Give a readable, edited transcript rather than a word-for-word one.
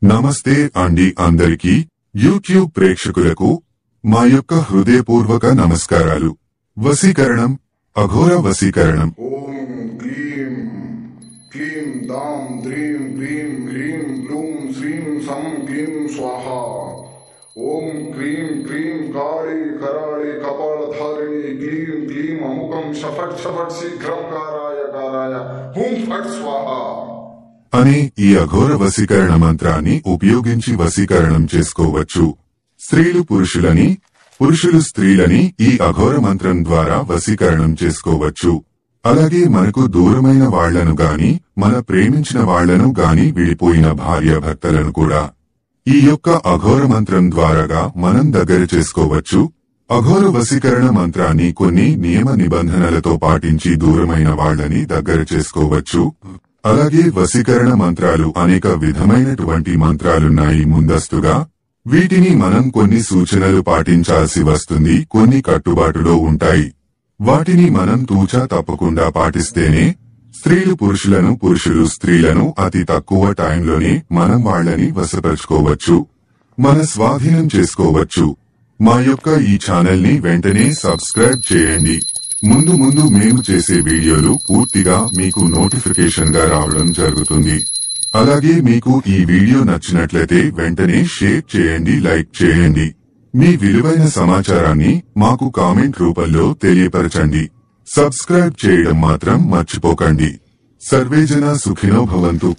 నమస్తే అండి అందరికీ యూట్యూబ్ ప్రేక్షకులకు మా యొక్క హృదయపూర్వక నమస్కారాలు. వశీకరణం, అఘోర వశీకరణం. ఓం క్లీం క్లీం దాం ద్రీం గ్రీం హ్రీం గ్లూం శ్రీం సం క్లీం స్వాహ. ఓం క్రీం క్రీం కాళీ కరాళీ కపాలధారిణి క్లీం క్లీం అముకం షఫట్ షఫట్ శీఘ్రం కారాయ కారాయ హూం ఫట్ స్వాహ అనే ఈ అఘోర వశీకరణ మంత్రాన్ని ఉపయోగించి వశీకరణం చేసుకోవచ్చు. స్త్రీలు పురుషులని, పురుషులు స్త్రీలని ఈ అఘోర మంత్రం ద్వారా వశీకరణం చేసుకోవచ్చు. అలాగే మనకు దూరమైన వాళ్లను గాని, మన ప్రేమించిన వాళ్లను గాని, విడిపోయిన భార్యాభర్తలను కూడా ఈ యొక్క అఘోర మంత్రం ద్వారాగా మనం దగ్గర చేసుకోవచ్చు. అఘోర వశీకరణ మంత్రాన్ని కొన్ని నియమ నిబంధనలతో పాటించి దూరమైన వాళ్లని దగ్గర చేసుకోవచ్చు. అలాగే వశీకరణ మంత్రాలు అనేక విధమైనటువంటి మంత్రాలున్నాయి. ముందస్తుగా వీటిని మనం కొన్ని సూచనలు పాటించాల్సి వస్తుంది. కొన్ని కట్టుబాటులో ఉంటాయి. వాటిని మనం తూచా తప్పకుండా పాటిస్తేనే స్త్రీలు పురుషులను, పురుషులు స్త్రీలను అతి తక్కువ టైంలోనే మనం వాళ్లని వశపరుచుకోవచ్చు, మన స్వాధీనం చేసుకోవచ్చు. మా యొక్క ఈ ఛానల్ ని వెంటనే సబ్స్క్రైబ్ చేయండి. ముందు ముందు మేము చేసే వీడియోలు పూర్తిగా మీకు నోటిఫికేషన్ గా రావడం జరుగుతుంది. అలాగే మీకు ఈ వీడియో నచ్చినట్లయితే వెంటనే షేర్ చేయండి, లైక్ చేయండి. మీ విలువైన సమాచారాన్ని మాకు కామెంట్ రూపంలో తెలియపరచండి. సబ్స్క్రైబ్ చేయడం మాత్రం మర్చిపోకండి. సర్వేజన సుఖినో భవంతు.